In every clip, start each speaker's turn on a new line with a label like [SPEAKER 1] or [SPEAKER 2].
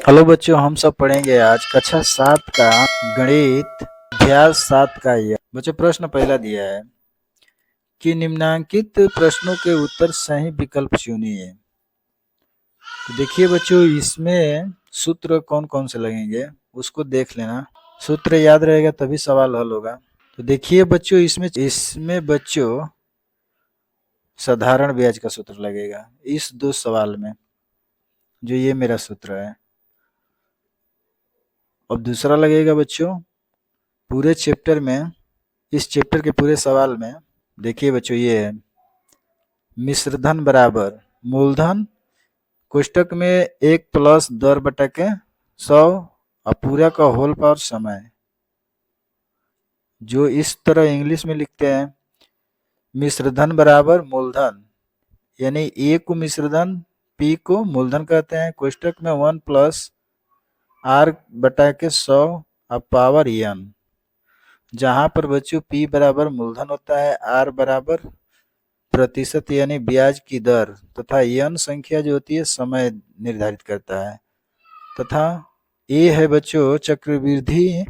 [SPEAKER 1] Hello बच्चों, हम सब पढ़ेंगे आज कक्षा 7 का गणित अभ्यास 7 का यह बच्चों प्रश्न पहला दिया है कि निम्नलिखित प्रश्नों के उत्तर सही विकल्प चुनिए। तो देखिए बच्चों, इसमें सूत्र कौन कौन से लगेंगे उसको देख लेना। सूत्र याद रहेगा तभी सवाल हल होगा। तो देखिए बच्चों, इसमें बच्चों साधारण ब्याज का सूत्र लगेगा इस दो सवाल में, जो ये मेरा सूत्र है। अब दूसरा लगेगा बच्चों पूरे चैप्टर में, इस चैप्टर के पूरे सवाल में। देखिए बच्चों, ये है मिश्रधन बराबर मूलधन कोष्टक में 1 प्लस दर बटा के 100 और पूरा का होल पावर समय, जो इस तरह इंग्लिश में लिखते हैं मिश्रधन बराबर मूलधन, यानी ए को मिश्रधन, पी को मूलधन कहते हैं, कोष्टक में 1 प्लस आर बटा के 100 और पावर एन, जहां पर बच्चों पी बराबर मूलधन होता है, आर बराबर प्रतिशत यानी ब्याज की दर, तथा एन संख्या जो होती है समय निर्धारित करता है, तथा ए है बच्चों चक्रवृद्धि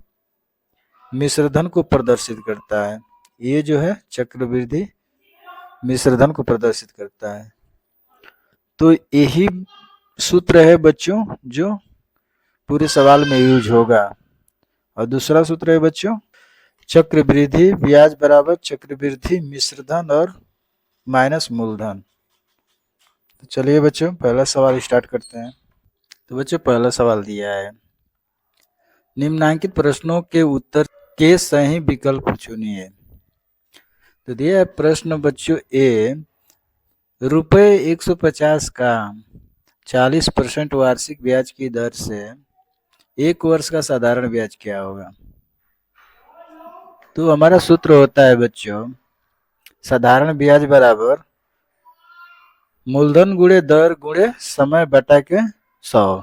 [SPEAKER 1] मिश्रधन को प्रदर्शित करता है। ये जो है चक्रवृद्धि मिश्रधन को प्रदर्शित करता है। तो यही सूत्र है बच्चों जो पूरे सवाल में यूज होगा। और दूसरा सूत्र है बच्चों चक्रवृद्धि ब्याज बराबर चक्रवृद्धि मिश्रधन और माइनस मूलधन। तो चलिए बच्चों पहला सवाल स्टार्ट करते हैं। तो बच्चों पहला सवाल दिया है निम्नलिखित प्रश्नों के उत्तर के सही विकल्प चुनिए। तो दिया है प्रश्न बच्चों ए, रुपए 150 का 40% वार्षिक ब्याज की दर से 1 वर्ष का साधारण ब्याज क्या होगा। तो हमारा सूत्र होता है बच्चों साधारण ब्याज बराबर मूलधन गुणे दर गुणे समय बटा के 100।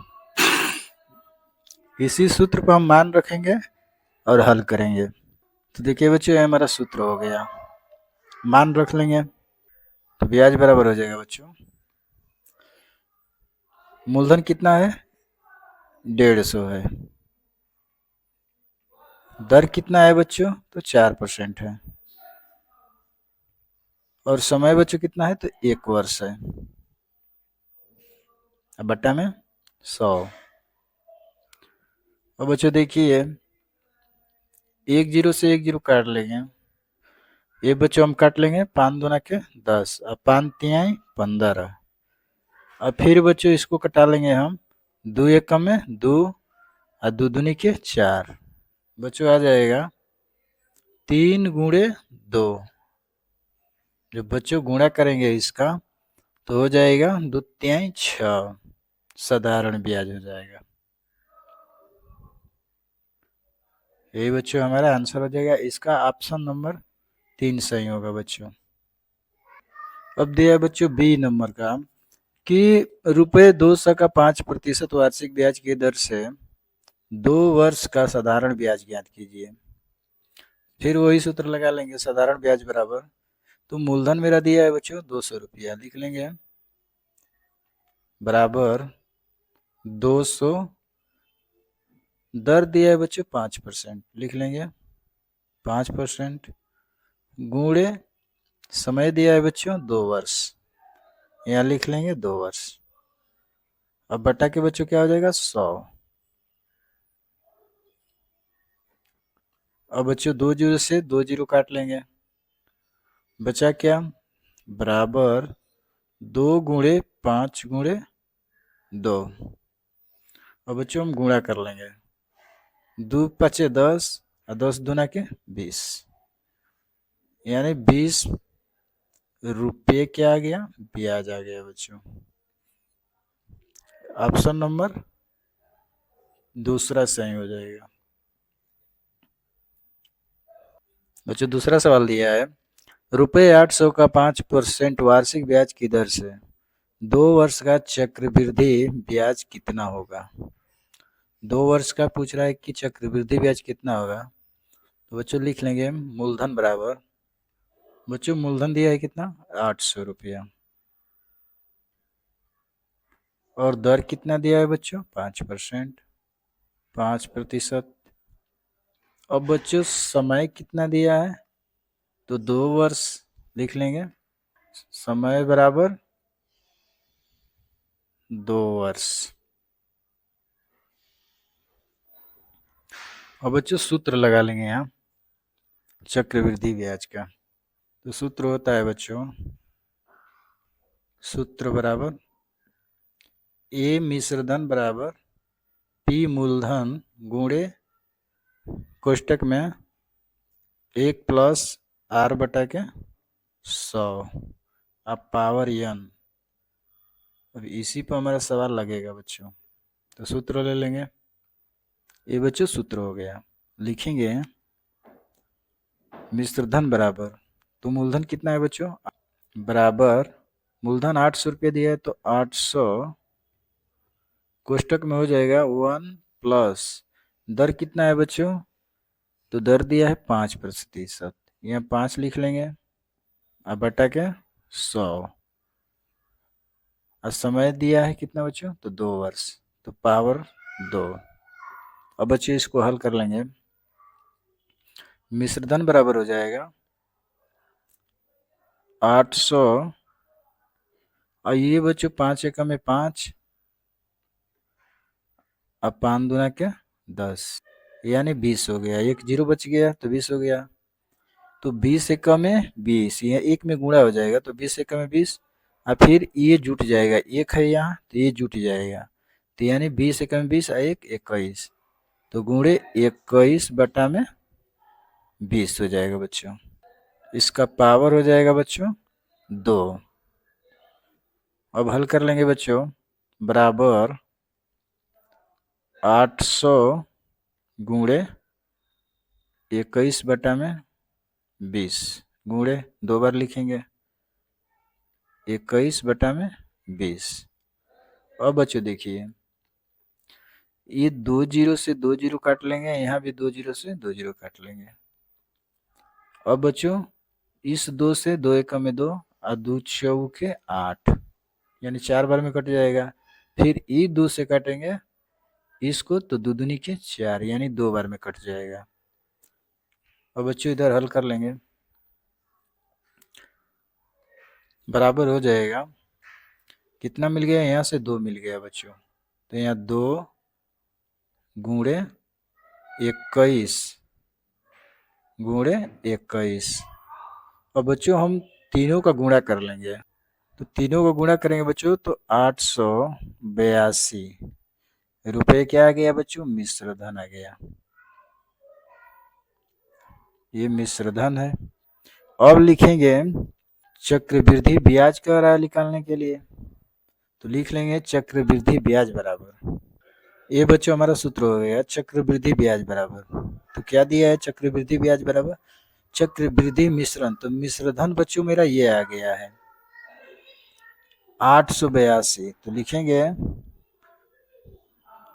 [SPEAKER 1] इसी सूत्र पर हम मान रखेंगे और हल करेंगे। तो देखिए बच्चों, ये हमारा सूत्र हो गया, मान रख लेंगे तो ब्याज बराबर हो जाएगा बच्चों, मूलधन कितना है 150 है, दर कितना है बच्चों तो 4% है, और समय बच्चों कितना है तो 1 वर्ष है, अब बट्टा में 100। और बच्चों देखिए 1 जीरो से 1 जीरो काट लेंगे, ये बच्चों हम काट लेंगे 5 दूना के 10 और 5 तिहाई 15, और फिर बच्चों इसको कटा लेंगे हम 2 एक में 2 और 2 दूनी के 4, बच्चों आ जाएगा 3 गुणे 2। जब बच्चों गुणा करेंगे इसका तो हो जाएगा 2 तिहाई 6, साधारण ब्याज हो जाएगा। यही बच्चों हमारा आंसर हो जाएगा, इसका ऑप्शन नंबर 3 सही होगा बच्चों। अब दिया है बच्चों बी नंबर का कि रुपए 200 का 5% वार्षिक ब्याज की दर से 2 वर्ष का साधारण ब्याज ज्ञात कीजिए। फिर वही सूत्र लगा लेंगे साधारण ब्याज बराबर, तो मूलधन मेरा दिया है बच्चों 200 रुपया, लिख लेंगे बराबर 200, दर दिया है बच्चों 5%, लिख लेंगे 5%, गुणे समय दिया है बच्चों 2 वर्ष, यहाँ लिख लेंगे 2 वर्ष, अब बटा के बच्चों क्या हो जाएगा 100। अब बच्चों 2 जीरो से 2 जीरो काट लेंगे, बचा क्या बराबर 2 गुणे 5 गुणे 2। अब बच्चों हम गुणा कर लेंगे, 2 पचे 10 और 10 दूना के 20, यानी 20 रुपये क्या आ गया ब्याज आ गया बच्चों। ऑप्शन नंबर दूसरा सही हो जाएगा। बच्चों दूसरा सवाल दिया है रुपये 800 का 5% वार्षिक ब्याज की दर से 2 वर्ष का चक्रवृद्धि ब्याज कितना होगा। 2 वर्ष का पूछ रहा है कि चक्रवृद्धि ब्याज कितना होगा। तो बच्चों लिख लेंगे मूलधन बराबर, बच्चों मूलधन दिया है कितना 800 रुपया, और दर कितना दिया है बच्चों? 5%, 5%। अब बच्चों समय कितना दिया है? तो 2 वर्ष लिख लेंगे। समय बराबर 2 वर्ष। अब बच्चों सूत्र लगा लेंगे यहाँ चक्रवृद्धि ब्याज का। तो सूत्र होता है बच्चों, सूत्र बराबर ए मिश्रधन बराबर पी मूलधन गुणे कोष्टक में 1+r/100 अब पावर n। अब इसी पर हमारा सवाल लगेगा बच्चों, तो सूत्र ले लेंगे। ये बच्चों सूत्र हो गया। लिखेंगे मिश्रधन बराबर, तो मूलधन कितना है बच्चों? बराबर मूलधन 800 रुपये दिया है, तो 800 कोष्टक में हो जाएगा 1+ दर कितना है बच्चों? तो दर दिया है 5%, यहाँ 5 लिख लेंगे। अब बटा के 100। और समय दिया है कितना बच्चों? तो 2 वर्ष, तो पावर 2। अब बच्चों इसको हल कर लेंगे। मिश्रधन बराबर हो जाएगा 800, और ये बच्चों 5 एकम में 5, अब 5 दूना क्या 10, यानी 20 हो गया। एक जीरो बच गया तो 20 हो गया। तो 20 एकम में 20, यह एक में गुणा हो जाएगा, तो 20 एकम में 20, और फिर ये जुट जाएगा, एक है यहाँ तो ये जुट जाएगा, तो यानी 20 एकम में 20 एक 21, तो गुणे 21/20 हो जाएगा बच्चों। इसका पावर हो जाएगा बच्चों 2। अब हल कर लेंगे बच्चों। बराबर 800 गुणे 21/20 गुणे 2 बार लिखेंगे 21/20। अब बच्चों देखिए, ये 2 जीरो से 2 जीरो काट लेंगे, यहाँ भी 2 जीरो से 2 जीरो काट लेंगे। अब बच्चों इस 2 से 2 एकम में 2, और 2 चौके 8, यानी 4 बार में कट जाएगा। फिर ये 2 से काटेंगे इसको, तो 2 दूनी के 4, यानी 2 बार में कट जाएगा। अब बच्चों इधर हल कर लेंगे। बराबर हो जाएगा, कितना मिल गया? यहाँ से 2 मिल गया बच्चों, तो यहाँ 2 गुणे 21 गुणे 21। अब बच्चों हम तीनों का गुणा कर लेंगे, तो तीनों का गुणा करेंगे बच्चों, तो 882 रुपये क्या आ गया बच्चों? मिश्रधन आ गया। ये मिश्रधन है। अब लिखेंगे चक्रवृद्धि ब्याज का राय निकालने के लिए, तो लिख लेंगे चक्रवृद्धि ब्याज बराबर, ये बच्चों हमारा सूत्र हो गया चक्रवृद्धि ब्याज बराबर। तो क्या दिया है? चक्रवृद्धि ब्याज बराबर चक्रवृद्धि मिश्रण, तो मिश्रधन बच्चों मेरा ये आ गया है 882। तो लिखेंगे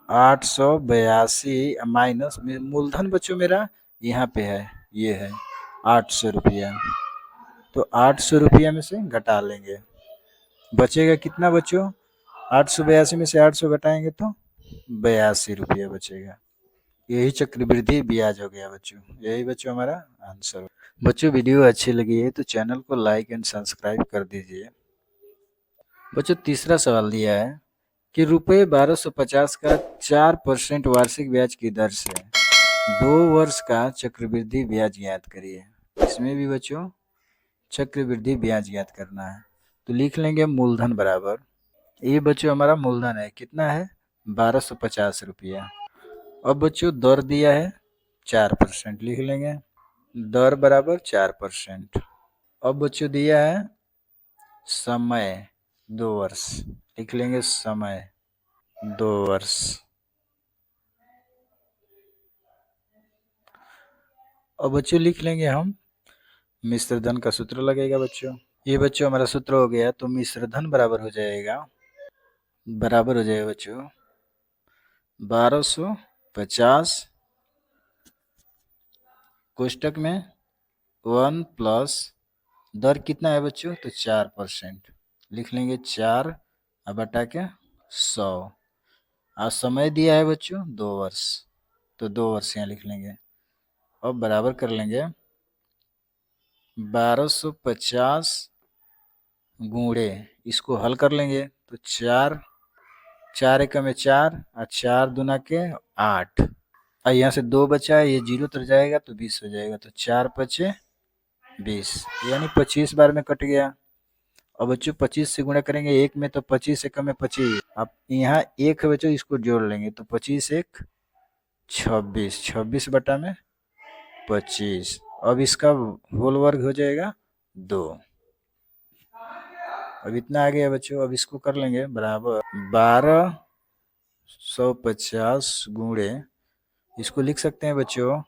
[SPEAKER 1] 882 माइनस मूलधन बच्चों मेरा यहाँ पे है, ये है 800 रुपया, तो 800 रुपया में से घटा लेंगे, बचेगा कितना बच्चों? 882 में से 800 घटाएंगे तो 82 रुपया बचेगा। यही चक्रवृद्धि ब्याज हो गया बच्चों। यही बच्चों हमारा आंसर। बच्चों वीडियो अच्छी लगी है तो चैनल को लाइक एंड सब्सक्राइब कर दीजिए। बच्चों तीसरा सवाल दिया है कि रुपये 1250 का 4% वार्षिक ब्याज की दर से 2 वर्ष का चक्रवृद्धि ब्याज ज्ञात करिए। इसमें भी बच्चों चक्रवृद्धि ब्याज ज्ञात करना है, तो लिख लेंगे मूलधन बराबर, ये बच्चों हमारा मूलधन है, कितना है? 1250 रुपया। अब बच्चों दर दिया है 4%, लिख लेंगे दर बराबर 4%। अब बच्चों दिया है समय 2 वर्ष, लिख लेंगे समय 2 वर्ष। अब बच्चों लिख लेंगे हम मिश्रधन का सूत्र लगेगा बच्चों। ये बच्चों हमारा सूत्र हो गया, तो मिश्रधन बराबर हो जाएगा बच्चों 1250 कोष्टक में 1+ दर कितना है बच्चों? तो 4%, लिख लेंगे 4 बटा के 100। आज समय दिया है बच्चों 2 वर्ष, तो 2 वर्ष यहाँ लिख लेंगे। अब बराबर कर लेंगे 1250 गुणे, इसको हल कर लेंगे तो 4 4 एकम में 4 और 4 दूना के 8, और यहाँ से 2 बचा है, ये 0 तर जाएगा तो 20 हो जाएगा, तो 4 पचे 20, यानी 25 बार में कट गया। अब बच्चों 25 से गुणा करेंगे, एक में तो 25 एकम में 25, अब यहाँ एक है बच्चों, इसको जोड़ लेंगे तो 25 एक 26, 26 बटा में 25। अब इसका होल वर्ग हो जाएगा 2। अब इतना आ गया बच्चों, अब इसको कर लेंगे बराबर 1250 गुणे, इसको लिख सकते हैं बच्चों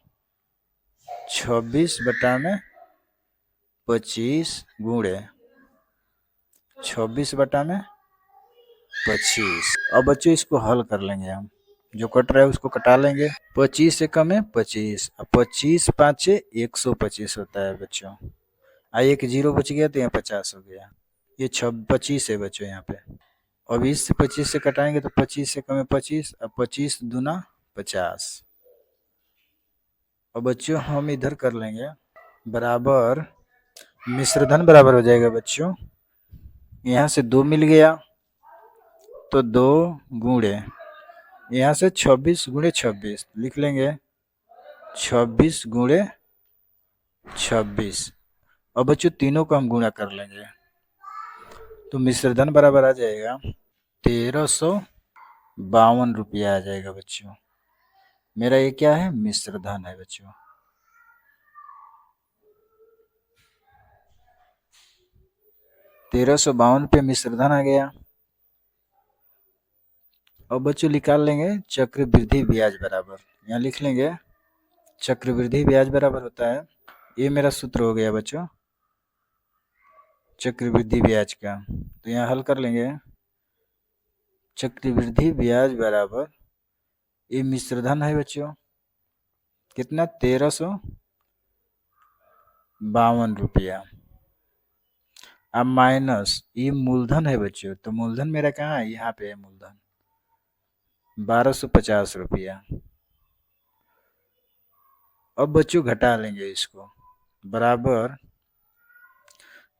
[SPEAKER 1] 26 बटा में 25 गुणे 26 बटा में 25। अब बच्चों इसको हल कर लेंगे हम, जो कट रहा है उसको कटा लेंगे। 25 से कम है 25, अब 25 पाँचे 125 होता है बच्चों, एक 0 बच गया तो यहाँ 50 हो गया, ये 25 है बच्चों यहाँ पे। अब इस 25 से कटाएंगे तो 25 से कम है 25, अब 25 दूना 50। अब बच्चों हम इधर कर लेंगे बराबर, मिश्रधन बराबर हो जाएगा बच्चों, यहाँ से 2 मिल गया तो 2 गुणे, यहाँ से 26 गुणे 26 लिख लेंगे 26 गुणे 26। अब बच्चों तीनों को हम गुणा कर लेंगे तो मिश्रधन बराबर आ जाएगा 1352 रुपया आ जाएगा बच्चों। मेरा ये क्या है, मिश्रधन है बच्चों। ₹1352 मिश्रधन आ गया। अब बच्चों निकाल लेंगे चक्रवृद्धि ब्याज बराबर, यहाँ लिख लेंगे चक्रवृद्धि ब्याज बराबर होता है, ये मेरा सूत्र हो गया बच्चों चक्रवृद्धि ब्याज का, तो यहाँ हल कर लेंगे चक्रवृद्धि ब्याज बराबर, ये मिश्रधन है बच्चों कितना 1352 रुपया, अब माइनस ये मूलधन है बच्चों, तो मूलधन मेरा कहाँ है, यहाँ पे है मूलधन 1250 रुपया। अब बच्चों घटा लेंगे इसको बराबर,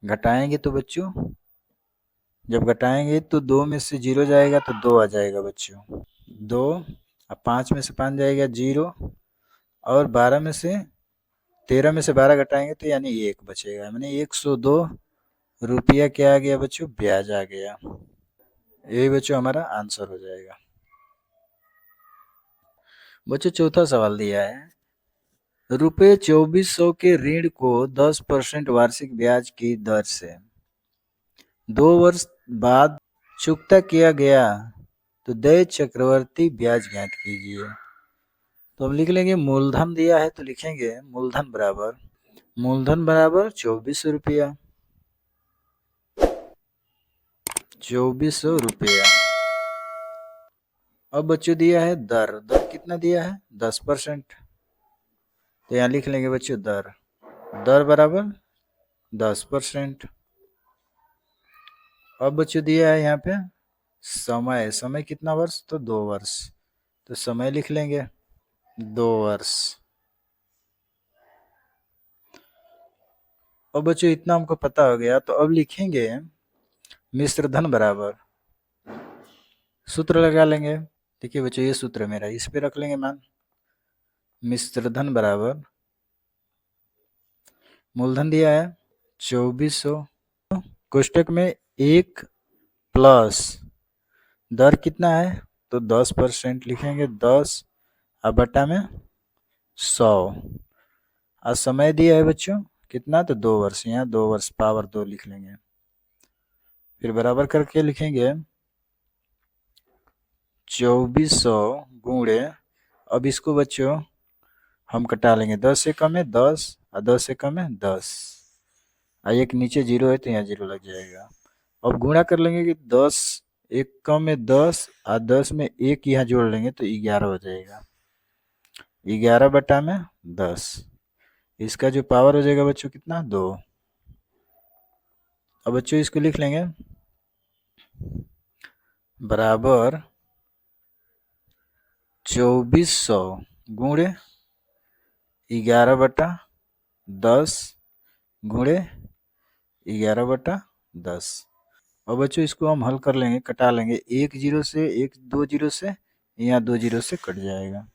[SPEAKER 1] घटाएंगे तो बच्चों जब घटाएंगे तो 2 में से 0 जाएगा तो 2 आ जाएगा बच्चों 2, अब 5 में से 5 जाएगा 0, और 12 में से 13 में से 12 घटाएंगे तो यानी 1 बचेगा, यानी 102 रुपया क्या आ गया बच्चों, ब्याज आ गया। यही बच्चों हमारा आंसर हो जाएगा। बच्चों चौथा सवाल दिया है, रुपये 2400 के ऋण को 10% वार्षिक ब्याज की दर से 2 वर्ष बाद चुकता किया गया तो देय चक्रवर्ती ब्याज ज्ञात कीजिए। तो हम लिख लेंगे मूलधन दिया है तो लिखेंगे मूलधन बराबर 2400 रुपया, 2400 रुपया। अब बच्चों दिया है दर, दर कितना दिया है 10%, तो यहाँ लिख लेंगे बच्चों दर, दर बराबर 10%। अब बच्चों दिया है यहाँ पे समय, समय कितना वर्ष, तो 2 वर्ष, तो समय लिख लेंगे 2 वर्ष। अब बच्चों इतना हमको पता हो गया, तो अब लिखेंगे मिश्रधन बराबर, सूत्र लगा लेंगे। देखिए बच्चों ये सूत्र मेरा, इस पे रख लेंगे मान, मिश्रधन बराबर मूलधन दिया है 2400, कोष्टक में 1 प्लस दर कितना है तो 10% लिखेंगे 10 और बटा में 100, और समय दिया है बच्चों कितना तो 2 वर्ष, यहाँ 2 वर्ष पावर 2 लिख लेंगे, फिर बराबर करके लिखेंगे 2400 गुणे, अब इसको बच्चों हम कटा लेंगे, 10 से कम है 10 और 10 से कम है 10, और एक नीचे 0 है तो यहाँ 0 लग जाएगा। अब गुणा कर लेंगे कि 10 एक कम में 10 और 10 में 1 यहाँ जोड़ लेंगे तो 11 हो जाएगा, 11 बटा में 10, इसका जो पावर हो जाएगा बच्चों कितना 2। अब बच्चों इसको लिख लेंगे बराबर 2400 गुणे 11/10 गुणे 11/10। और बच्चों इसको हम हल कर लेंगे, कटा लेंगे, एक जीरो से, एक दो जीरो से, यहाँ दो जीरो से कट जाएगा।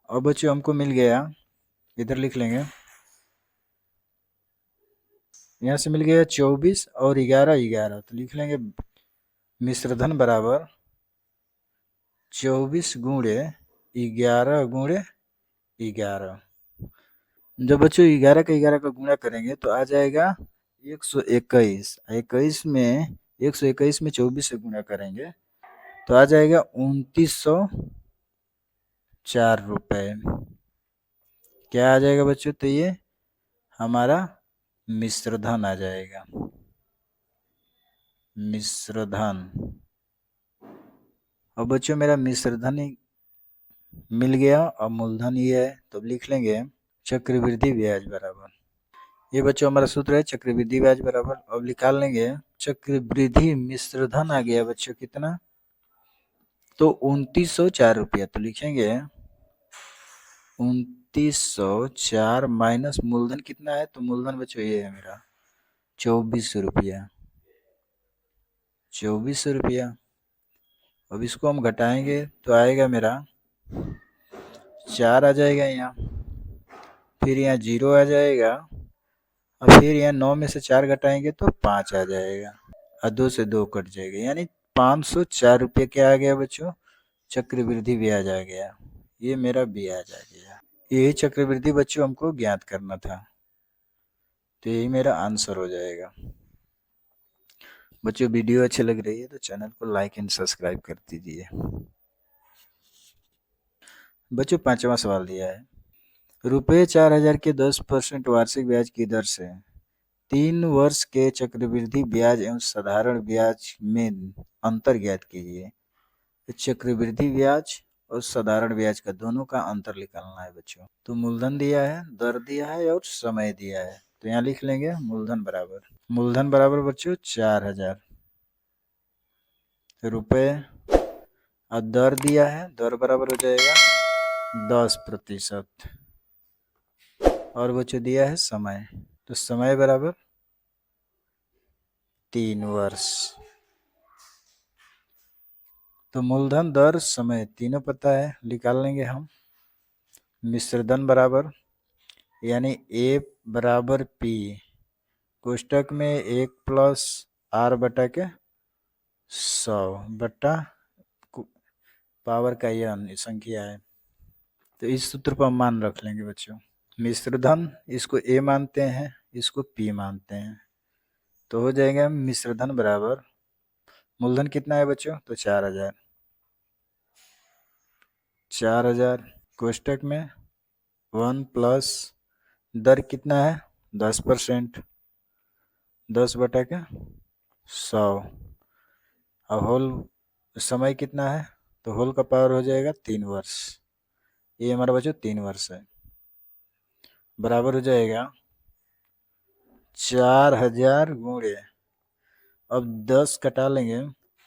[SPEAKER 1] और बच्चों हमको मिल गया, इधर लिख लेंगे, यहाँ से मिल गया 24 और 11, तो लिख लेंगे मिश्रधन बराबर 24 गुणे 11 गुणे 11। जब बच्चों 11 का 11 का गुणा करेंगे तो आ जाएगा 121। 121 में 24 से गुणा करेंगे तो आ जाएगा 2904 रुपये। क्या आ जाएगा बच्चों? तो ये हमारा मिश्रधन आ जाएगा, मिश्रधन। और बच्चों मेरा मिश्रधन ही मिल गया और मूलधन ये है, तो लिख लेंगे चक्रवृद्धि ब्याज बराबर, ये बच्चों हमारा सूत्र है चक्रवृद्धि ब्याज बराबर। अब निकाल लेंगे चक्रवृद्धि मिश्रधन आ गया बच्चों कितना? तो 2904 रुपया। तो लिखेंगे 2904 माइनस मूलधन कितना है? तो मूलधन बच्चों ये है मेरा 2400 रुपया, 2400 रुपया। अब इसको हम घटाएंगे तो आएगा मेरा 4 आ जाएगा यहाँ, फिर यहाँ 0 आ जाएगा, और फिर यहाँ 9 में से 4 घटाएंगे तो 5 आ जाएगा, और 2 से 2 कट जाएगा, यानी 504 रुपये क्या आ गया बच्चों? चक्रवृद्धि ब्याज आ गया। ये मेरा ब्याज आ गया। यही चक्रवृद्धि बच्चों हमको ज्ञात करना था, तो यही मेरा आंसर हो जाएगा। बच्चों वीडियो अच्छी लग रही है तो चैनल को लाइक एंड सब्सक्राइब कर दीजिए। बच्चों 5वां सवाल दिया है, रुपये 4000 के 10% वार्षिक ब्याज की दर से 3 वर्ष के चक्रवृद्धि ब्याज एवं साधारण ब्याज में अंतर ज्ञात कीजिए। चक्रवृद्धि ब्याज और साधारण ब्याज का दोनों का अंतर निकालना है बच्चों। तो मूलधन दिया है, दर दिया है और समय दिया है, तो यहाँ लिख लेंगे मूलधन बराबर बच्चों 4000 रुपये, और दर दिया है, दर बराबर हो जाएगा 10%, और बच्चों दिया है समय, तो समय बराबर 3 वर्ष। तो मूलधन, दर, समय तीनों पता है, निकाल लेंगे हम। मिश्रधन बराबर यानी ए बराबर पी, कोष्टक में 1 प्लस आर बटा के 100 बटा पावर का n संख्या है, तो इस सूत्र पर मान रख लेंगे बच्चों। मिश्रधन इसको ए मानते हैं, इसको पी मानते हैं, तो हो जाएगा मिश्रधन बराबर, मूलधन कितना है बच्चों? तो 4000, कोष्टक में 1 प्लस दर कितना है? 10%, 10 बटा के 100, और होल समय कितना है? तो होल का पावर हो जाएगा 3 वर्ष। ये हमारा बच्चों 3 वर्ष है, बराबर हो जाएगा 4000 गुणे, अब 10 कटा लेंगे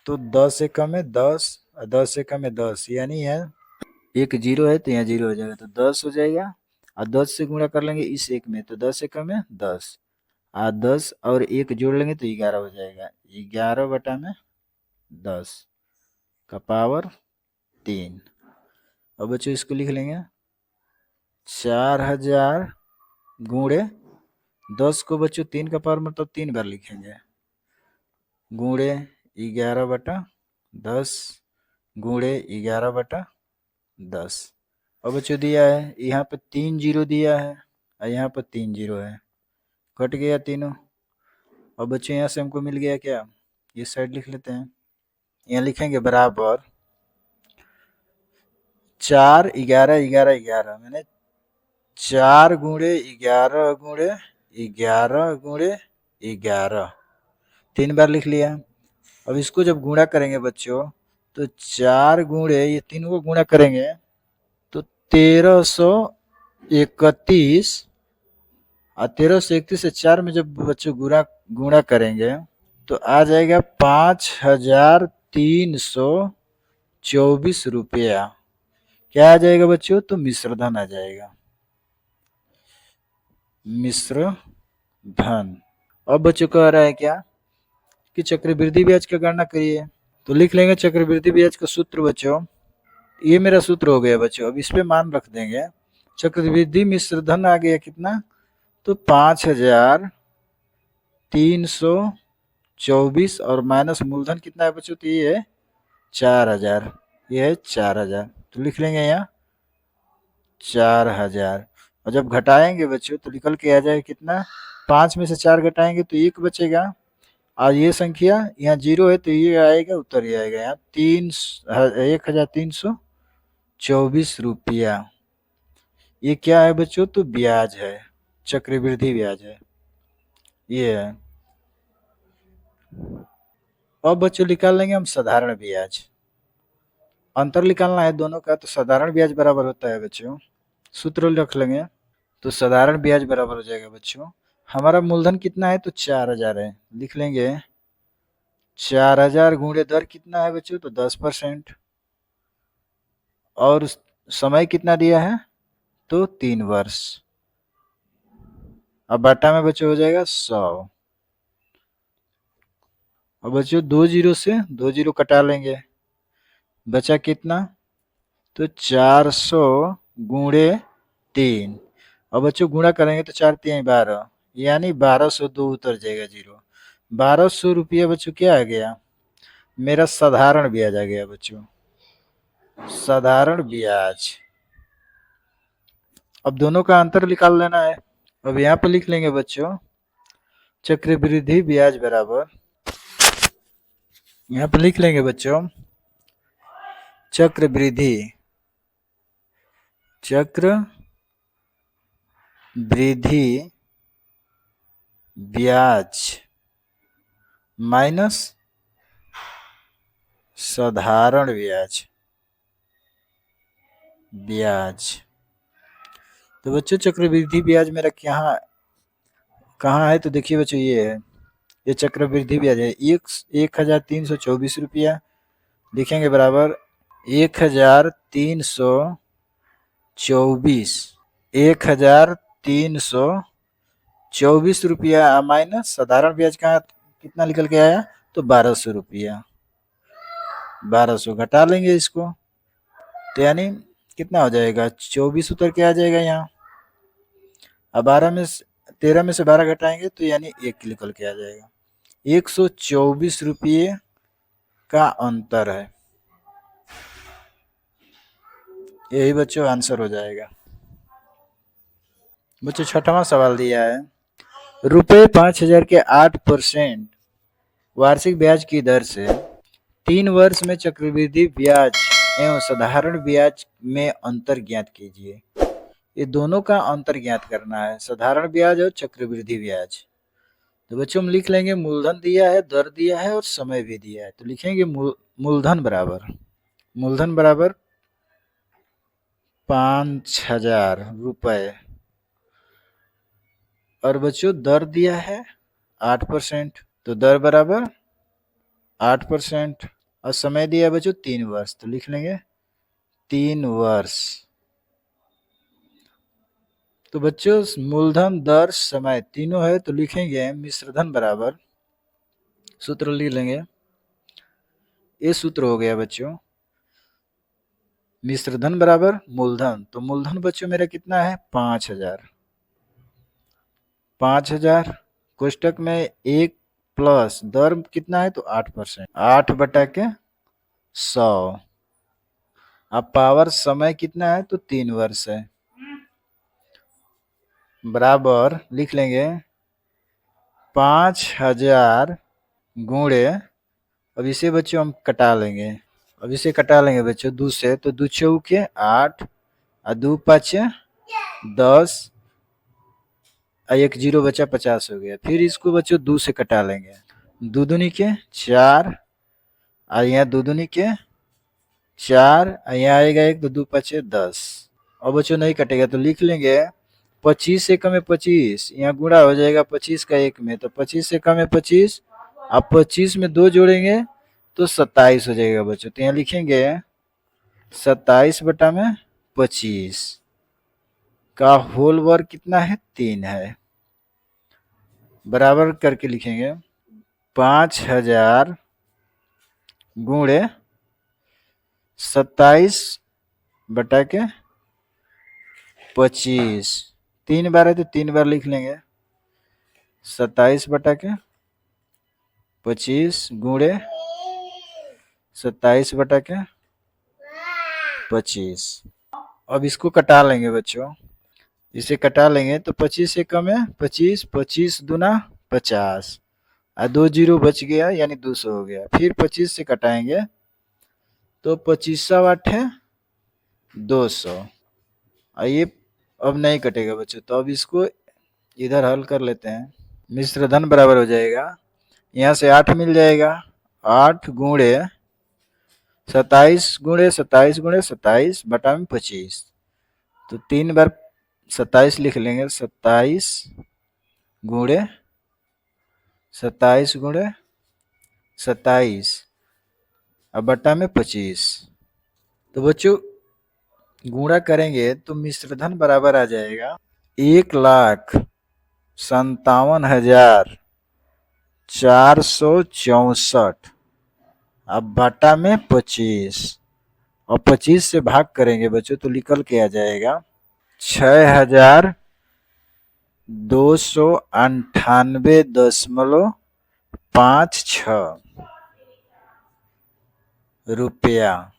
[SPEAKER 1] तो 10 से कम है 10, 10 से कम है 10, यानी है एक जीरो है तो यहाँ जीरो हो जाएगा, तो 10 हो जाएगा, और 10 से गुणा कर लेंगे इस एक में, तो 10 से कम है 10, 10 और एक जोड़ लेंगे तो 11 हो जाएगा, 11 बटा में 10 का पावर 3। अब बच्चों इसको लिख लेंगे 4000 गुणे 10 को बच्चों 3 का पावर मतलब 3 बार लिखेंगे, गुणे 11 बटा 10 गुणे 11 बटा 10। अब बच्चों दिया है यहाँ पे 3 जीरो दिया है और यहाँ पर 3 जीरो है, कट गया तीनों। अब बच्चों यहाँ से हमको मिल गया क्या? इस साइड लिख लेते हैं, यहाँ लिखेंगे बराबर 4 11 11 11, मैंने 4 गुणे 11 गुणे 11 गुणे 11, 3 बार लिख लिया। अब इसको जब गुणा करेंगे बच्चों तो 4 गुणे ये तीनों को गुणा करेंगे तो 1331, और 1331 से 4 में जब बच्चों गुणा करेंगे तो आ जाएगा 5300 324 रुपया क्या आ जाएगा बच्चों? तो मिश्र धन आ जाएगा, मिश्र धन। अब बच्चों कह रहा है क्या कि चक्रवृद्धि ब्याज का गणना करिए। तो लिख लेंगे चक्रवृद्धि ब्याज का सूत्र बच्चों, ये मेरा सूत्र हो गया बच्चों। अब इस पे मान रख देंगे। चक्रवृद्धि मिश्र धन आ गया कितना? तो 5324 और माइनस मूलधन कितना है बच्चों? तो ये है 4000, ये है 4000। तो लिख लेंगे यहाँ 4000। और जब घटाएंगे बच्चों तो निकल के आ जाएगा कितना? 5 में से 4 घटाएंगे तो 1 बचेगा। और ये संख्या यहाँ 0 है तो ये आएगा, उत्तर ही आएगा यहाँ 1324 रुपया। ये क्या है बच्चों? तो ब्याज है, चक्रवृद्धि ब्याज है, ये है। अब बच्चों निकाल लेंगे हम साधारण ब्याज। अंतर निकालना है दोनों का, तो साधारण ब्याज बराबर होता है बच्चों, सूत्र रख लेंगे। तो साधारण ब्याज बराबर हो जाएगा बच्चों, हमारा मूलधन कितना है? तो 4000 है। लिख लेंगे 4000 गुणे दर कितना है बच्चों? तो 10%। और समय कितना दिया है? तो 3 वर्ष। अब बाटा में बच्चों हो जाएगा 100। और बच्चों 2 जीरो से 2 जीरो कटा लेंगे, बचा कितना? तो 400 गुणे 3। और बच्चों गुणा करेंगे तो 4 3 12, यानी 1202 उतर जाएगा 0। 1200 रुपया बच्चों क्या आ गया? मेरा साधारण ब्याज आ गया बच्चों, साधारण ब्याज। अब दोनों का अंतर निकाल लेना है। अब यहाँ पर लिख लेंगे बच्चों चक्रवृद्धि ब्याज बराबर, यहाँ पर लिख लेंगे बच्चों चक्रवृद्धि ब्याज माइनस साधारण ब्याज। तो बच्चों चक्रवृद्धि ब्याज मेरा यहाँ कहाँ है? तो देखिए बच्चों ये है, ये चक्रवृद्धि ब्याज है 1324 रुपया। लिखेंगे बराबर 1324 रुपया माइनस साधारण ब्याज का कितना निकल के आया? तो 1200 रुपया। 1200 घटा लेंगे इसको तो यानी कितना हो जाएगा? 24 उतर के आ जाएगा यहाँ। अब 13 में से 12 घटाएंगे तो यानी 1 निकल के आ जाएगा। 124 रुपये का अंतर है, यही बच्चों आंसर हो जाएगा। बच्चों छठवां सवाल दिया है, रुपये 5000 के 8% वार्षिक ब्याज की दर से 3 वर्ष में चक्रवृद्धि ब्याज एवं साधारण ब्याज में अंतर ज्ञात कीजिए। ये दोनों का अंतर ज्ञात करना है, साधारण ब्याज और चक्रवृद्धि ब्याज। तो बच्चों हम लिख लेंगे मूलधन दिया है, दर दिया है और समय भी दिया है। तो लिखेंगे मूलधन बराबर 5000 रुपए और बच्चों दर दिया है 8%, तो दर बराबर 8% और समय दिया है बच्चों 3 वर्ष। तो लिख लेंगे 3 वर्ष। तो बच्चों मूलधन दर समय तीनों है तो लिखेंगे मिश्रधन बराबर, सूत्र लिख लेंगे, ये सूत्र हो गया बच्चों मिश्रधन बराबर मूलधन। तो मूलधन बच्चों मेरा कितना है? 5000 कोष्टक में 1 प्लस दर कितना है? तो 8%, 8/100। अब पावर समय कितना है? तो 3 वर्ष है, बराबर लिख लेंगे 5000 गुणे, अब इसे बच्चों हम कटा लेंगे, अब इसे कटा लेंगे बच्चों 2 से, तो 2 चौके 8 और 2 5 10 और 1 0 बचा 50 हो गया। फिर इसको बच्चों 2 से कटा लेंगे, 2 दूनी के 4 और यहाँ 2 दूनी के 4 और यहाँ आएगा 1 तो 2 5 10। और बच्चों नहीं कटेगा तो लिख लेंगे 25 से कम है 25, यहाँ गुणा हो जाएगा 25 का 1 में, तो 25 से कम है 25, अब 25 में 2 जोड़ेंगे तो 27 हो जाएगा बच्चों। तो यहाँ लिखेंगे 27/25 का होल वर्ग कितना है, 3 है, बराबर करके लिखेंगे 5000 गुणे 27/25। 3 बार है तो 3 बार लिख लेंगे, 27/25 गुणे 27/25। अब इसको कटा लेंगे बच्चों, इसे कटा लेंगे तो 25 से कम है 25, 25 दूना 50 और 2 जीरो बच गया यानी 200 हो गया। फिर 25 से कटाएंगे तो 25 है 200। आइए अब नहीं कटेगा बच्चों, तो अब इसको इधर हल कर लेते हैं। मिश्र धन बराबर हो जाएगा, यहाँ से 8 मिल जाएगा, 8 गुणे 27 गुणे 27 गुणे 27 बटा में 25। तो 3 बार 27 लिख लेंगे, 27 गुणे 27 गुणे 27 अब बटा में 25। तो बच्चों गुणा करेंगे तो मिश्र धन बराबर आ जाएगा 1,57,464 अब बटा में 25 और 25 से भाग करेंगे बच्चों तो निकल के आ जाएगा 6,298.56 रुपया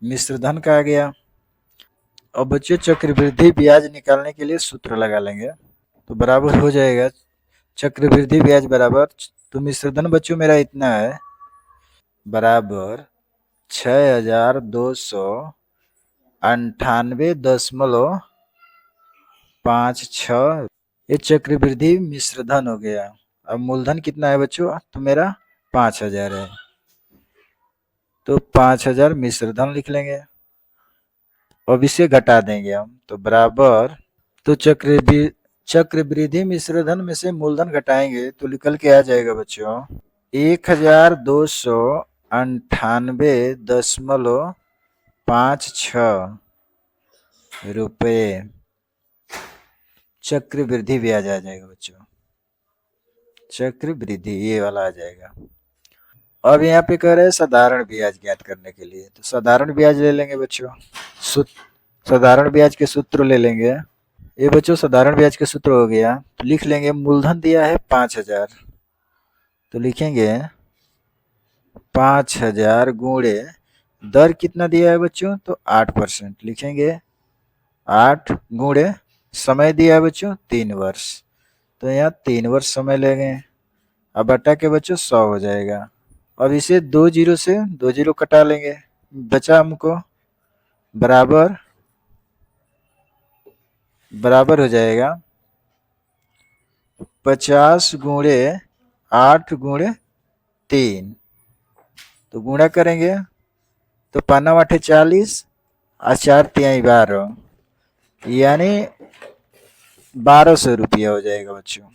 [SPEAKER 1] मिश्र धन का आ गया। अब बच्चों चक्रवृद्धि ब्याज निकालने के लिए सूत्र लगा लेंगे, तो बराबर हो जाएगा चक्रवृद्धि ब्याज बराबर, तो मिश्र धन बच्चों मेरा इतना है, बराबर 6,298.56। ये चक्रवृद्धि मिश्र धन हो गया। अब मूलधन कितना है बच्चों, तो मेरा 5000 है, तो 5000 मिश्र धन लिख लेंगे। अब इसे घटा देंगे हम, तो बराबर, तो चक्रवृद्धि मिश्र धन में से मूलधन घटाएंगे तो निकल के आ जाएगा बच्चों 1,298.56 रुपये चक्रवृद्धि ब्याज आ जाएगा बच्चों, चक्रवृद्धि ये वाला आ जाएगा। अब यहाँ पे कह रहे हैं साधारण ब्याज ज्ञात करने के लिए, तो साधारण ब्याज ले लेंगे बच्चों, साधारण ब्याज के सूत्र ले लेंगे। ये बच्चों साधारण ब्याज के सूत्र हो गया, तो लिख लेंगे मूलधन दिया है 5000, तो लिखेंगे 5000 गुणे दर कितना दिया है बच्चों, तो 8% लिखेंगे, 8 गुणे समय दिया है बच्चों 3 वर्ष, तो यहाँ 3 वर्ष समय लेंगे। अब बटा के बच्चों 100 हो जाएगा। अब इसे 2 जीरो से 2 जीरो कटा लेंगे, बचा हमको बराबर हो जाएगा 50 गुणे 8 गुणे 3, तो गुणा करेंगे तो 5 8 40 और 4 3 12, यानी 1200 रुपया हो जाएगा बच्चों,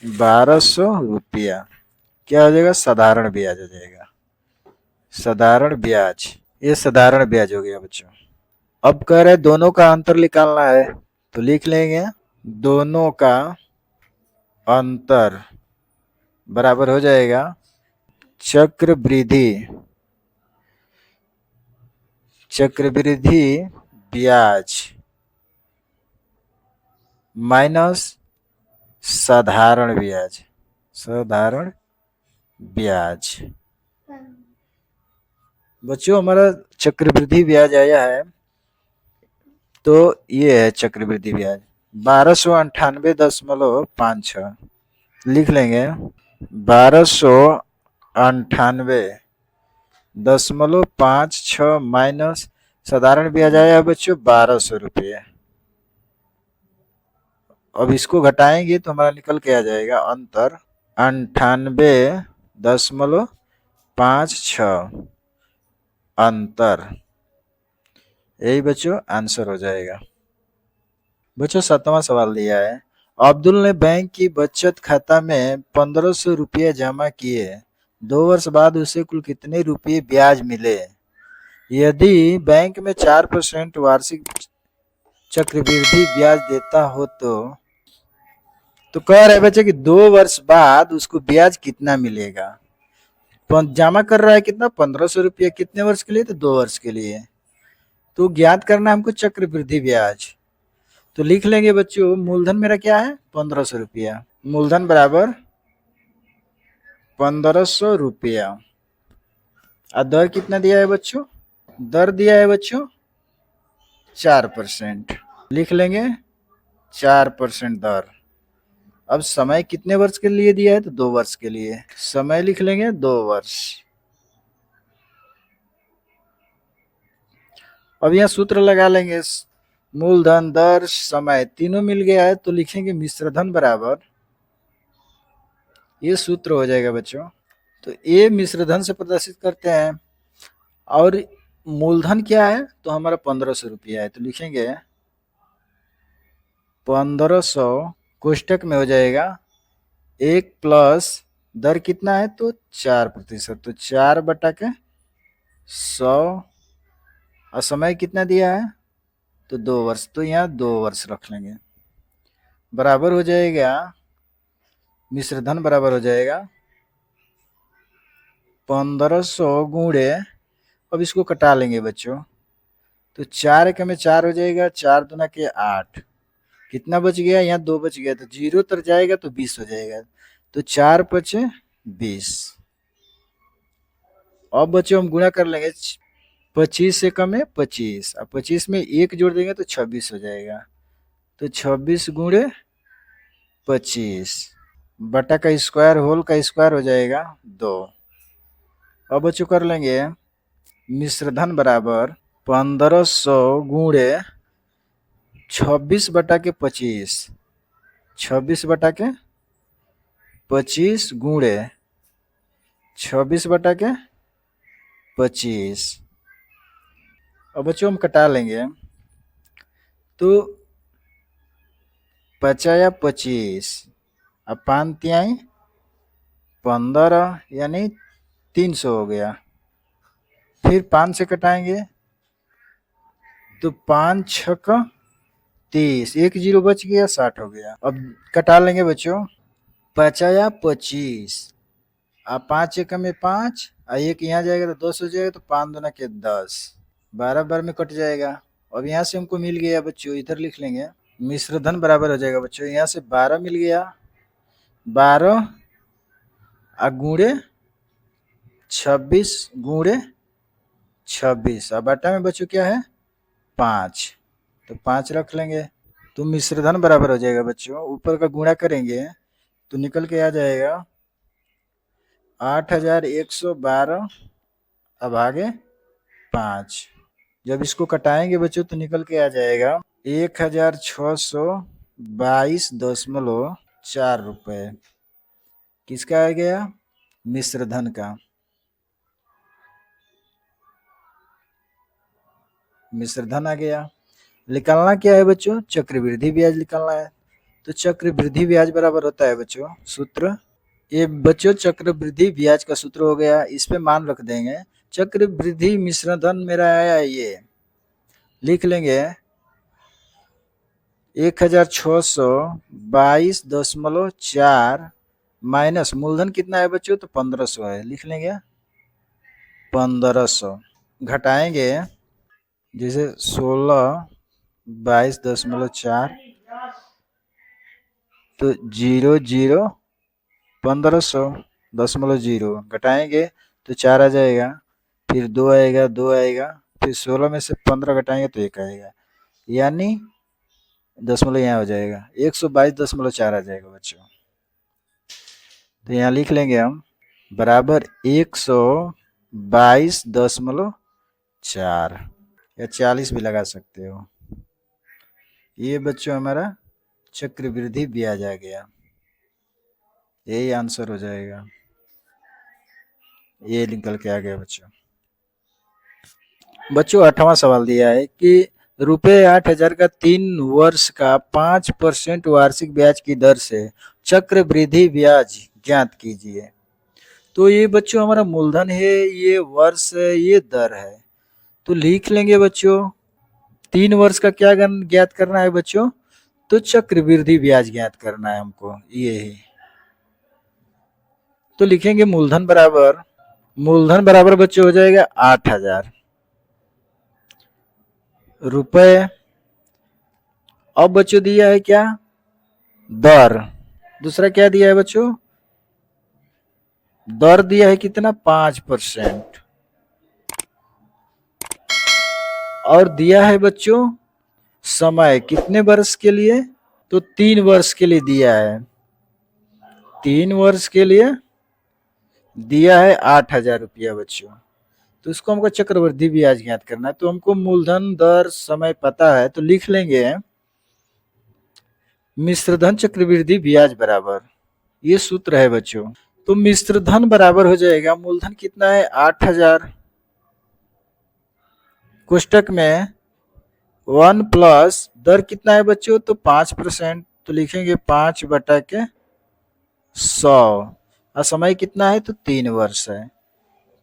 [SPEAKER 1] 1200 रुपया क्या हो जाएगा, साधारण ब्याज हो जाएगा, साधारण ब्याज, ये साधारण ब्याज हो गया बच्चों। अब कह रहे दोनों का अंतर निकालना है, तो लिख लेंगे दोनों का अंतर बराबर हो जाएगा चक्रवृद्धि ब्याज माइनस साधारण ब्याज, साधारण ब्याज। बच्चों हमारा चक्रवृद्धि ब्याज आया है, तो ये है चक्रवृद्धि ब्याज 1298.56 लिख लेंगे, 1298.56 माइनस साधारण ब्याज आया है बच्चों 1200 रुपये। अब इसको घटाएंगे तो हमारा निकल के आ जाएगा अंतर 98.56 अंतर, यही बच्चों आंसर हो जाएगा। बच्चों 7वां सवाल दिया है, अब्दुल ने बैंक की बचत खाता में 1500 रुपये जमा किए। 2 वर्ष बाद उसे कुल कितने रुपये ब्याज मिले? यदि बैंक में 4% वार्षिक चक्रवृद्धि ब्याज देता हो तो कह रहे बच्चे कि 2 वर्ष बाद उसको ब्याज कितना मिलेगा। जमा कर रहा है कितना? 1500 रुपये। कितने वर्ष के लिए? तो 2 वर्ष के लिए। तो ज्ञात करना हमको चक्रवृद्धि ब्याज। तो लिख लेंगे बच्चों, मूलधन मेरा क्या है? 1500 रुपया। मूलधन बराबर 1500 रुपया। और दर कितना दिया है बच्चों? दर दिया है बच्चों 4%। लिख लेंगे 4% दर। अब समय कितने वर्ष के लिए दिया है? तो 2 वर्ष के लिए। समय लिख लेंगे 2 वर्ष। अब यहाँ सूत्र लगा लेंगे, मूलधन, दर, समय तीनों मिल गया है तो लिखेंगे मिश्रधन बराबर, ये सूत्र हो जाएगा बच्चों। तो ये मिश्रधन से प्रदर्शित करते हैं। और मूलधन क्या है? तो हमारा 1500 रुपया है तो लिखेंगे 1500 कोष्टक में हो जाएगा 1 प्लस दर कितना है? तो 4%। तो 4/100। और समय कितना दिया है? तो 2 वर्ष। तो यहाँ 2 वर्ष रख लेंगे। बराबर हो जाएगा, मिश्रधन बराबर हो जाएगा 1500 गुणे, अब इसको कटा लेंगे बच्चों। तो 4 एक में 4 हो जाएगा, 4 दूना के 8। कितना बच गया? यहाँ 2 बच गया, तो 0 तर जाएगा तो 20 हो जाएगा। तो 4 पचे 20। अब बच्चों हम गुणा कर लेंगे, 25 से कम है 25, अब 25 में 1 जोड़ देंगे तो 26 हो जाएगा। तो 26 गुणे 25 बटा का स्क्वायर होल का स्क्वायर हो जाएगा 2। अब बच्चों कर लेंगे मिश्रधन बराबर 1500 गुणे 26/25। 26/25 गुणे 26/25। अब बच्चों हम कटा लेंगे, तो 50 25, अब 5 तिहाई 15 यानी 300 हो गया। फिर 5 से कटाएंगे तो 5 छक 30, 1 0 बच गया, 60 हो गया। अब कटा लेंगे बच्चों 50 25, अब 5 एक में 5, और 1 यहाँ जाएगा तो 10 हो जाएगा। तो 5 दूना के 10, 12 बार में कट जाएगा। अब यहाँ से हमको मिल गया बच्चों, इधर लिख लेंगे मिश्रधन बराबर हो जाएगा बच्चों, यहाँ से 12 मिल गया, 12 गुणे 26 गुणे 26। अब बटा में बच्चों क्या है? 5, तो 5 रख लेंगे। तो मिश्रधन बराबर हो जाएगा बच्चों, ऊपर का गुणा करेंगे तो निकल के आ जाएगा 8112। अब आगे 5, जब इसको कटाएंगे बच्चों तो निकल के आ जाएगा 1622.4 रुपये। किसका आ गया? मिश्रधन का। मिश्रधन आ गया। निकालना क्या है बच्चों? चक्रवृद्धि ब्याज निकालना है। तो चक्रवृद्धि ब्याज बराबर होता है बच्चों, सूत्र ये बच्चों चक्रवृद्धि ब्याज का सूत्र हो गया, इस पे मान रख देंगे। चक्रवृद्धि मिश्रधन मेरा आया, ये लिख लेंगे 1622.4 माइनस मूलधन कितना है बच्चों? तो 1500 है, लिख लेंगे 1500। घटाएंगे जैसे 1622.4 तो 0 0 1500.0 घटाएंगे तो 4 आ जाएगा, फिर 2 आएगा, 2 आएगा, फिर 16 में से 15 घटाएंगे तो 1 आएगा, यानी दशमलव यहाँ हो जाएगा 122.4 आ जाएगा बच्चों। तो यहाँ लिख लेंगे हम बराबर 122.4 या 40 भी लगा सकते हो। ये बच्चों हमारा चक्रवृद्धि ब्याज आ गया, यही आंसर हो जाएगा। ये निकल के आ गया बच्चों। बच्चों 8वां सवाल दिया है कि रुपये 8,000 का 3 वर्ष का 5% वार्षिक ब्याज की दर से चक्रवृद्धि ब्याज ज्ञात कीजिए। तो ये बच्चों हमारा मूलधन है, ये वर्ष है, ये दर है। तो लिख लेंगे बच्चों 3 वर्ष का क्या ज्ञात करना है बच्चों, तो चक्रवृद्धि ब्याज ज्ञात करना है हमको, ये है। तो लिखेंगे मूलधन बराबर बच्चों हो जाएगा 8,000 रुपए। अब बच्चों दिया है क्या, दर। दूसरा क्या दिया है बच्चों, दर दिया है कितना, 5%। और दिया है बच्चों समय, कितने वर्ष के लिए, तो 3 वर्ष के लिए दिया है। 3 वर्ष के लिए दिया है 8,000 रुपया बच्चों। तो इसको हमको चक्रवृद्धि ब्याज ज्ञात करना है। तो हमको मूलधन, दर, समय पता है, तो लिख लेंगे मिश्रधन चक्रवृद्धि ब्याज बराबर, ये सूत्र है बच्चों। तो मिश्रधन बराबर हो जाएगा, मूलधन कितना है 8,000, कोष्टक में 1 प्लस दर कितना है बच्चों, तो 5%। तो लिखेंगे 5/100। और समय कितना है, तो 3 वर्ष है।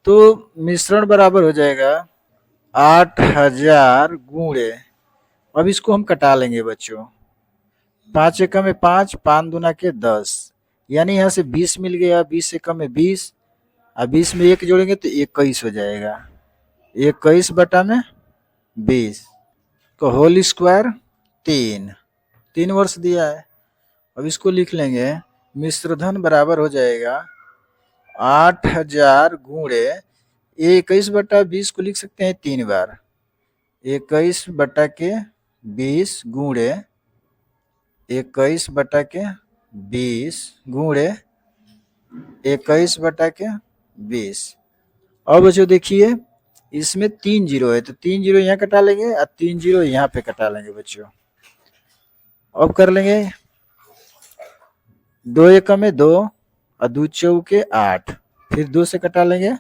[SPEAKER 1] तो मिश्रण बराबर हो जाएगा 8,000 गुणे, अब इसको हम कटा लेंगे बच्चों, 5 एकम में 5, 5 दूना के 10, यानी यहाँ से 20 मिल गया, 20 एकम में 20, और 20 में 1 जोड़ेंगे तो 21 हो जाएगा, 21/20 को होल स्क्वायर 3 वर्ष दिया है। अब इसको लिख लेंगे मिश्रधन बराबर हो जाएगा 8,000 गुणे 21/20 को लिख सकते हैं 3 बार, 21/20 गुणे 21/20 गुणे 21/20। अब बच्चों देखिए इसमें 3 जीरो है, तो 3 जीरो यहाँ कटा लेंगे और 3 जीरो यहाँ पे कटा लेंगे बच्चों। अब कर लेंगे 2 एकम में 2 और 2 चौके 8, फिर 2 से कटा लेंगे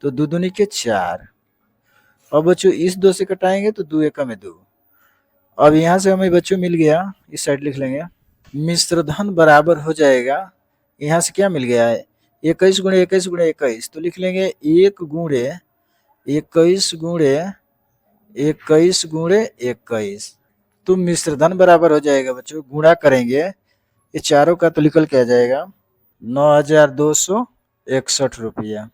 [SPEAKER 1] तो 2 दूनी के 4। अब बच्चों इस 2 से कटाएंगे तो 2 एकम में 2। अब यहाँ से हमें बच्चों मिल गया, इस साइड लिख लेंगे मिश्रधन बराबर हो जाएगा, यहाँ से क्या मिल गया है 21 गुणे 21 गुणे 21, तो लिख लेंगे 1 गुणे 21 गुणे 21 गुणे 21। तो मिश्रधन बराबर हो जाएगा बच्चों, गुणा करेंगे ये चारों का तो निकल के आ जाएगा 9,261 रुपया।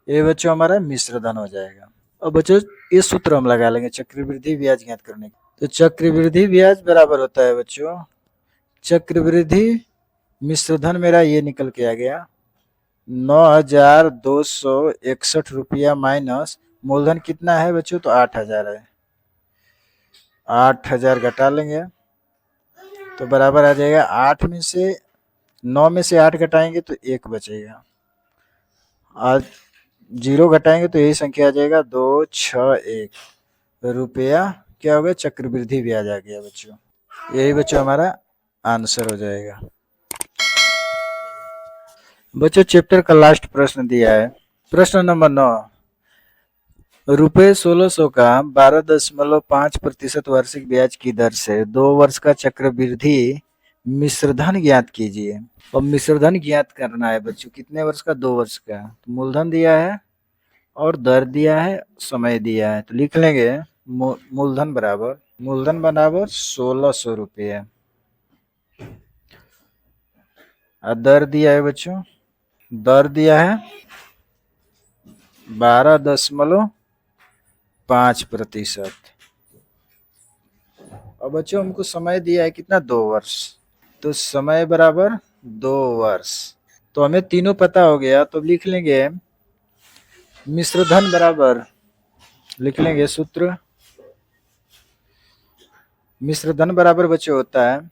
[SPEAKER 1] ये बच्चों हमारा मिश्रधन हो जाएगा। अब बच्चों ये सूत्र हम लगा लेंगे चक्रवृद्धि ब्याज ज्ञात करने के। तो चक्रवृद्धि ब्याज बराबर होता है बच्चों, चक्रवृद्धि मिश्रधन मेरा ये निकल के आ गया 9,261 रुपया माइनस मूलधन कितना है बच्चों, तो 8,000 है, 8,000 घटा लेंगे तो बराबर आ जाएगा 8 में से 9 में से 8 घटाएंगे तो 1 बचेगा, और 0 घटाएंगे तो यही संख्या आ जाएगा 261 रुपया, क्या हो गया, चक्रवृद्धि ब्याज आ गया बच्चों। यही बच्चों हमारा आंसर हो जाएगा। बच्चों चैप्टर का लास्ट प्रश्न दिया है, प्रश्न नंबर 9, रुपये 1,600 का 12.5% वार्षिक ब्याज की दर से 2 वर्ष का चक्रवृद्धि मिश्रधन ज्ञात कीजिए। अब मिश्रधन ज्ञात करना है बच्चों, कितने वर्ष का, 2 वर्ष का। तो मूलधन दिया है और दर दिया है, समय दिया है, तो लिख लेंगे मूलधन बराबर 1,600 रुपये, और दर दिया है बच्चों, दर दिया है 12.5%। और बच्चों हमको समय दिया है कितना, 2 वर्ष, तो समय बराबर 2 वर्ष। तो हमें तीनों पता हो गया, तो लिख लेंगे मिश्रधन बराबर, लिख लेंगे सूत्र, मिश्रधन बराबर बच्चों होता है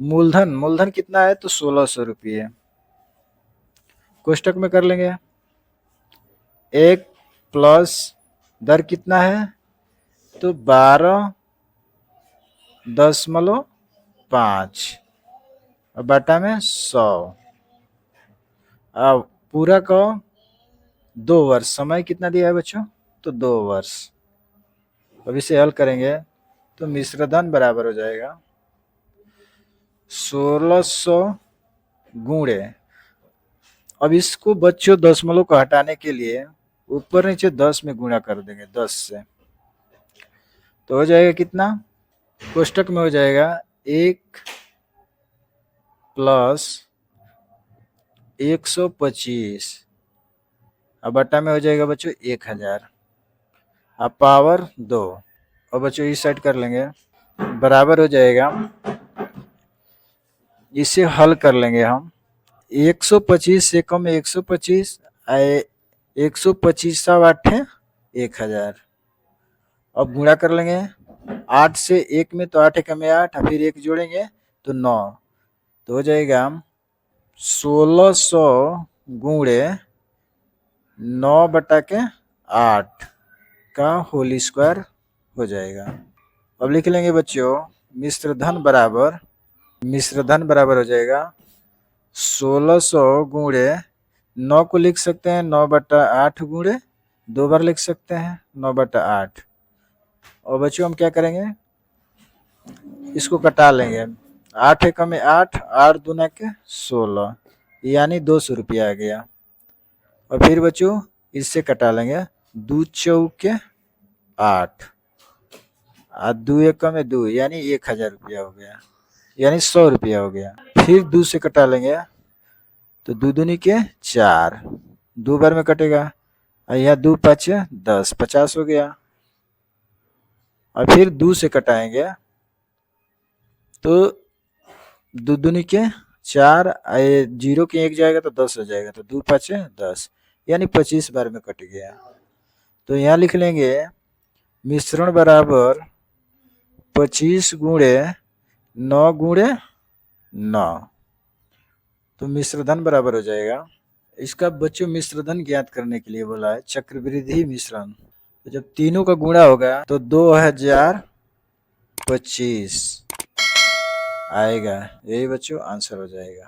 [SPEAKER 1] मूलधन कितना है, तो 1,600 रुपये, कोष्टक में कर लेंगे 1 प्लस दर कितना है, तो 12.5 और बटा में 100, अब पूरा का 2 वर्ष, समय कितना दिया है बच्चों, तो 2 वर्ष। अब इसे हल करेंगे तो मिश्र धन बराबर हो जाएगा 1600 गुणे, अब इसको बच्चों दशमलव को हटाने के लिए ऊपर नीचे 10 में गुणा कर देंगे 10 से, तो हो जाएगा कितना, कोष्टक में हो जाएगा 1 प्लस 125, अब बट्टा में हो जाएगा बच्चों 1000, अब पावर 2। और बच्चों इस साइड कर लेंगे, बराबर हो जाएगा, इसे हल कर लेंगे हम, 125 से कम 125, 125 8 1000, अब गुणा कर लेंगे 8 से 1 में, तो 8 1 में 8, फिर 1 जोड़ेंगे तो 9, तो हो जाएगा 1600 गुणे 9/8 का होल स्क्वायर हो जाएगा। अब लिख लेंगे बच्चों मिश्र धन बराबर हो जाएगा 1600 गुणे 9 को लिख सकते हैं 9/8 गुणे 2 बार लिख सकते हैं 9/8। और बच्चों हम क्या करेंगे, इसको कटा लेंगे, 8 1 में 8, 8 दूना के 16, यानी 200 रुपया आ गया। और फिर बच्चों इससे कटा लेंगे, 2 चौके 8, 2 1 में 2, यानी 1000 रुपया हो गया, यानी 100 रुपया हो गया। फिर 2 से कटा लेंगे तो 2 दूनी के 4, 2 बार में कटेगा, यहाँ 2 5 10, 50 हो गया। और फिर 2 से कटाएंगे तो 2 दूनी के 4, 0 के 1 जाएगा तो 10 हो जाएगा, तो 2 5 10, यानी 25 बार में कट गया। तो यहाँ लिख लेंगे मिश्रण बराबर 25 गुणे 9 गुणे 9, तो मिश्रधन बराबर हो जाएगा। इसका बच्चों मिश्रधन ज्ञात करने के लिए बोला है चक्रवृद्धि मिश्रण, तो जब तीनों का गुणा होगा तो 2025 आएगा, यही बच्चों आंसर हो जाएगा।